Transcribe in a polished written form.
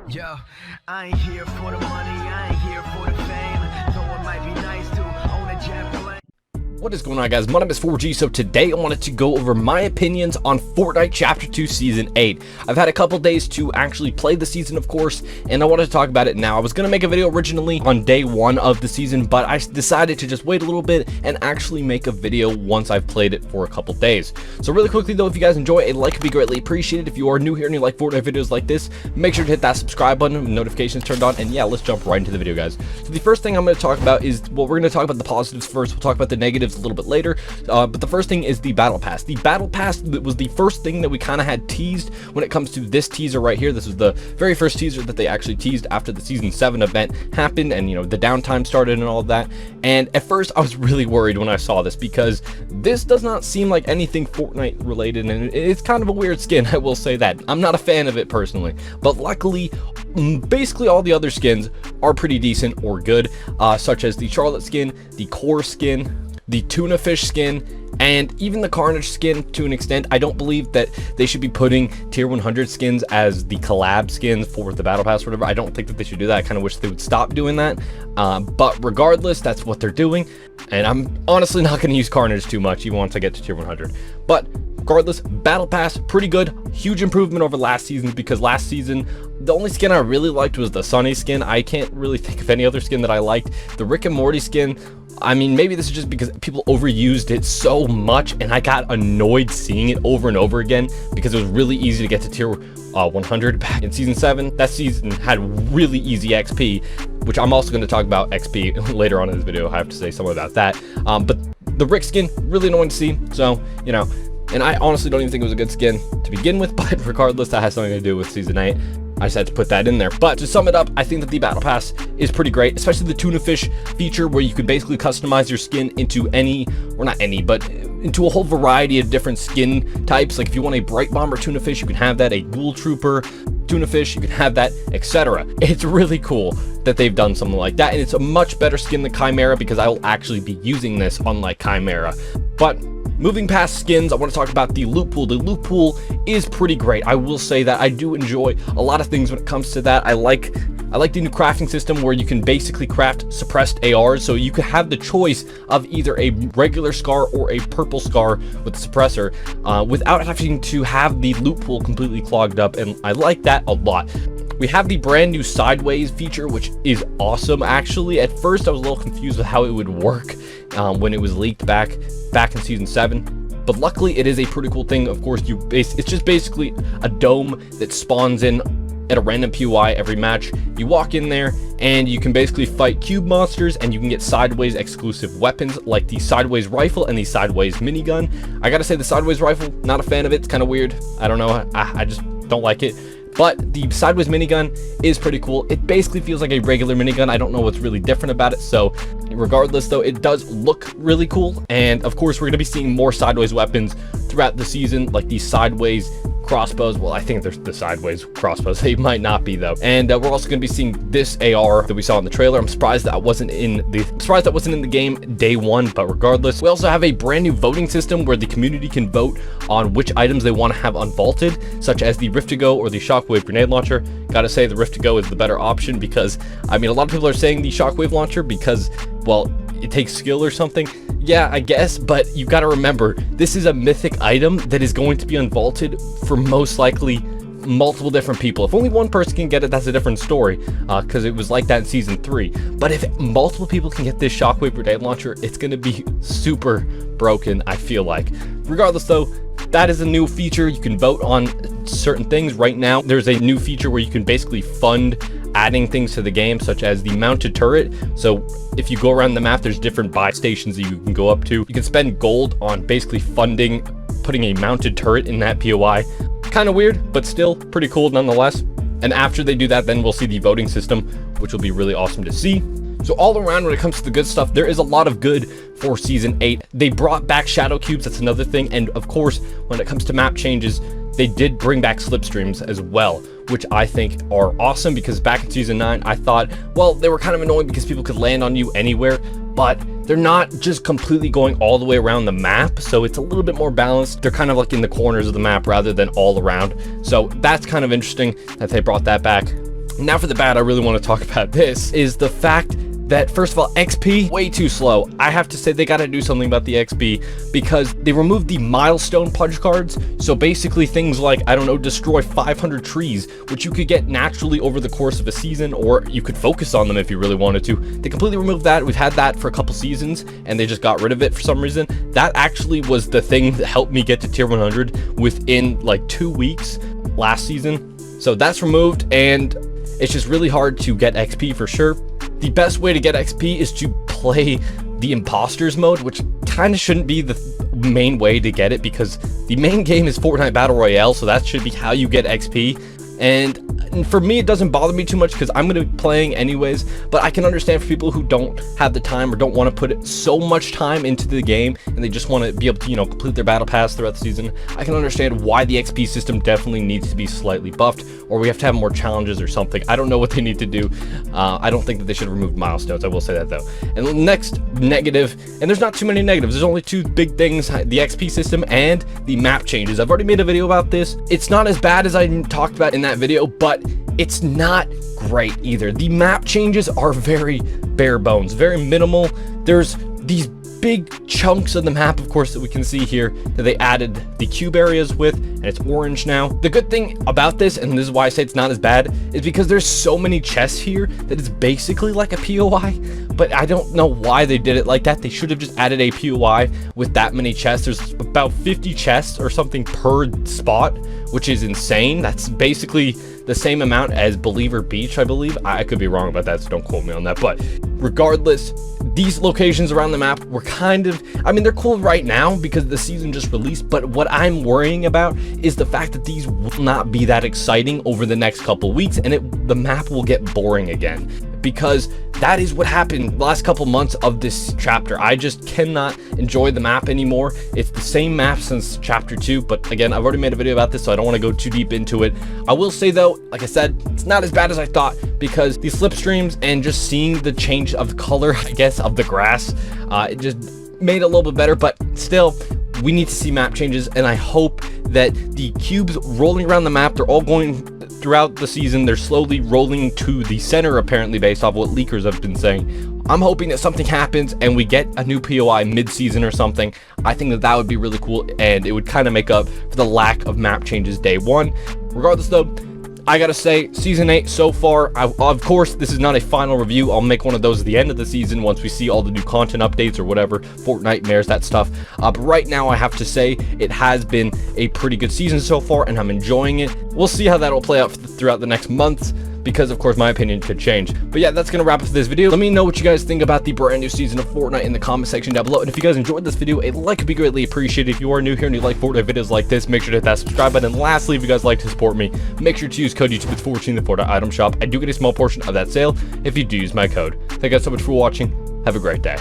Yo, I ain't here for the money, I ain't here for the fame. Though it might be nice to own a jet plane. What is going on, guys? My name is 4G. So today I wanted to go over my opinions on Fortnite Chapter 2 Season 8. I've had a couple days to actually play the season, of course, and I wanted to talk about it now. I was going to make a video originally on day 1 of the season, but I decided to just wait a little bit and actually make a video once I've played it for a couple days. So really quickly though, if you guys enjoy, a like would be greatly appreciated. If you are new here and you like Fortnite videos like this, make sure to hit that subscribe button, notifications turned on, and yeah, let's jump right into the video, guys. So the first thing I'm going to talk about is, well, we're going to talk about the positives first. We'll talk about the negatives a little bit later. But the first thing is the Battle Pass. The Battle Pass was the first thing that we kind of had teased when it comes to this teaser right here. This was the very first teaser that they actually teased after the Season 7 event happened and, you know, the downtime started and all of that. And at first I was really worried when I saw this because this does not seem like anything Fortnite related, and it's kind of a weird skin, I will say that. I'm not a fan of it personally, but luckily basically all the other skins are pretty decent or good, such as the Charlotte skin, the Core skin, the Tuna Fish skin, and even the Carnage skin to an extent. I don't believe that they should be putting tier 100 skins as the collab skins for the Battle Pass or whatever. I don't think that they should do that. I kind of wish they would stop doing that. But regardless, that's what they're doing. And I'm honestly not going to use Carnage too much even once I get to tier 100. But regardless, Battle Pass, pretty good. Huge improvement over last season, because last season, the only skin I really liked was the Sunny skin. I can't really think of any other skin that I liked. The Rick and Morty skin, I mean, maybe this is just because people overused it so much and I got annoyed seeing it over and over again because it was really easy to get to tier 100 back in Season 7. That season had really easy XP, which I'm also going to talk about XP later on in this video. I have to say something about that. But the Rick skin, really annoying to see. So, you know, and I honestly don't even think it was a good skin to begin with, but regardless, that has something to do with Season 8. I just had to put that in there. But to sum it up, I think that the Battle Pass is pretty great, especially the Tuna Fish feature where you could basically customize your skin into any, or not any, but into a whole variety of different skin types. Like if you want a Bright Bomber Tuna Fish, you can have that. A Ghoul Trooper Tuna Fish, you can have that, etc. It's really cool that they've done something like that, and it's a much better skin than Chimera because I will actually be using this unlike Chimera. But moving past skins, I want to talk about the loot pool. The loot pool is pretty great. I will say that I do enjoy a lot of things when it comes to that. I like the new crafting system where you can basically craft suppressed ARs, so you could have the choice of either a regular scar or a purple scar with the suppressor without having to have the loot pool completely clogged up, and I like that a lot. We have the brand new sideways feature, which is awesome. Actually, at first I was a little confused with how it would work when it was leaked back in Season 7. But luckily, it is a pretty cool thing. Of course, it's just basically a dome that spawns in at a random POI every match. You walk in there and you can basically fight cube monsters, and you can get sideways exclusive weapons like the sideways rifle and the sideways minigun. I gotta say, the sideways rifle, not a fan of it. It's kind of weird. I don't know. I just don't like it. But the sideways minigun is pretty cool. It basically feels like a regular minigun. I don't know what's really different about it. So regardless though, it does look really cool. And of course, we're going to be seeing more sideways weapons throughout the season, like these sideways crossbows. Well, I think there's the sideways crossbows. They might not be though. And we're also going to be seeing this AR that we saw in the trailer. I'm surprised that wasn't in the game day 1, but regardless, we also have a brand new voting system where the community can vote on which items they want to have unvaulted, such as the Rift to Go or the Shockwave grenade launcher. Gotta say, the Rift to Go is the better option because, I mean, a lot of people are saying the Shockwave launcher because, well, it takes skill or something. Yeah, I guess, but you got to remember, this is a mythic item that is going to be unvaulted for most likely multiple different people. If only one person can get it, that's a different story, because it was like that in Season 3. But if multiple people can get this Shockwave grenade launcher, it's going to be super broken, I feel like. Regardless though, that is a new feature. You can vote on certain things. Right now, there's a new feature where you can basically fund adding things to the game, such as the mounted turret. So if you go around the map, there's different buy stations that you can go up to. You can spend gold on basically funding putting a mounted turret in that POI. Kind of weird, but still pretty cool nonetheless. And after they do that, then we'll see the voting system, which will be really awesome to see. So all around, when it comes to the good stuff, there is a lot of good for Season 8. They brought back shadow cubes, that's another thing. And of course, when it comes to map changes, they did bring back slipstreams as well, which I think are awesome, because back in Season 9, I thought, well, they were kind of annoying because people could land on you anywhere, but they're not just completely going all the way around the map, so it's a little bit more balanced. They're kind of like in the corners of the map rather than all around. So that's kind of interesting that they brought that back. Now for the bad, I really want to talk about this, is the fact that, first of all, XP, way too slow. I have to say they got to do something about the XP, because they removed the milestone punch cards. So basically things like, I don't know, destroy 500 trees, which you could get naturally over the course of a season, or you could focus on them if you really wanted to. They completely removed that. We've had that for a couple seasons, and they just got rid of it for some reason. That actually was the thing that helped me get to tier 100 within like 2 weeks last season. So that's removed, and it's just really hard to get XP for sure. The best way to get XP is to play the imposters mode, which kind of shouldn't be the main way to get it, because the main game is Fortnite Battle Royale, so that should be how you get XP. And for me, it doesn't bother me too much because I'm going to be playing anyways, but I can understand for people who don't have the time or don't want to put so much time into the game and they just want to be able to, you know, complete their battle pass throughout the season. I can understand why the XP system definitely needs to be slightly buffed, or we have to have more challenges or something. I don't know what they need to do. I don't think that they should remove milestones. I will say that though. And the next negative, and there's not too many negatives, there's only two big things: the XP system and the map changes. I've already made a video about this. It's not as bad as I talked about in that video, but it's not great either. The map changes are very bare bones, very minimal. There's these big chunks of the map, of course, that we can see here that they added the cube areas with, and it's orange now. The good thing about this, and this is why I say it's not as bad, is because there's so many chests here that it's basically like a POI, but I don't know why they did it like that. They should have just added a POI with that many chests. There's about 50 chests or something per spot, which is insane. That's basically the same amount as Believer Beach, I believe. I could be wrong about that, so don't quote me on that. But regardless, these locations around the map were kind of, I mean, they're cool right now because the season just released, but what I'm worrying about is the fact that these will not be that exciting over the next couple weeks, and the map will get boring again, because that is what happened the last couple months of this chapter. I just cannot enjoy the map anymore. It's the same map since chapter 2, but again, I've already made a video about this, so I don't want to go too deep into it. I will say though, like I said, it's not as bad as I thought, because these slipstreams and just seeing the change of color, I guess, of the grass, it just made it a little bit better. But still, we need to see map changes, and I hope that the cubes rolling around the map, they're all going throughout the season, they're slowly rolling to the center, apparently, based off what leakers have been saying. I'm hoping that something happens and we get a new POI mid-season or something. I think that that would be really cool, and it would kind of make up for the lack of map changes day one. Regardless though, I gotta say, Season 8 so far, of course, this is not a final review. I'll make one of those at the end of the season once we see all the new content updates or whatever, Fortnite Mares, that stuff. But right now, I have to say, it has been a pretty good season so far, and I'm enjoying it. We'll see how that'll play out throughout the next months, because of course my opinion could change. But yeah, that's gonna wrap up this video. Let me know what you guys think about the brand new season of Fortnite in the comment section down below, and if you guys enjoyed this video, a like would be greatly appreciated. If you are new here and you like Fortnite videos like this, make sure to hit that subscribe button. And lastly, if you guys like to support me, make sure to use code YouTube with 14 in the Fortnite item shop. I do get a small portion of that sale if you do use my code. Thank you guys so much for watching. Have a great day.